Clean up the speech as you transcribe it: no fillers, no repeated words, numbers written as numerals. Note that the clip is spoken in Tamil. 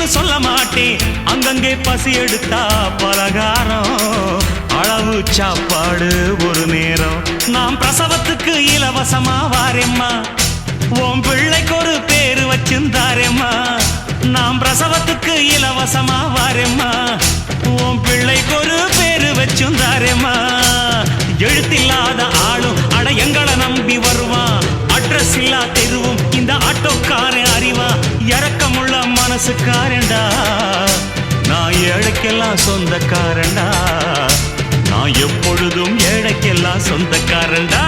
இல்லைன்னு சொல்ல மாட்டேன். அங்கங்கே பசி எடுத்தா பலகாரம், அளவு சாப்பாடு ஒரு நேரம். நாம் பிரசவத்துக்கு இலவசமா வாரேம்மா, உன் பிள்ளைக்கு ஒரு பேரு வச்சிருந்தாரேம்மா. நாம் பிரசவத்துக்கு இலவசமா வாரேம்மா, உன் பிள்ளைக்கு ஒரு பேரு வச்சிருந்தாரேம்மா. எழுத்தில்லாத ஆளும் அட எங்களை நம்பி வருவான், அட்ரஸ் இல்லா தெருவும் இந்த ஆட்டோக்காரன் அறிவா. இறக்கமுள்ள மனசுக்காரண்டா, நான் ஏழைக்கெல்லாம் சொந்தக்காரண்டா, நான் எப்பொழுதும் ஏழைக்கெல்லாம் சொந்தக்காரண்டா.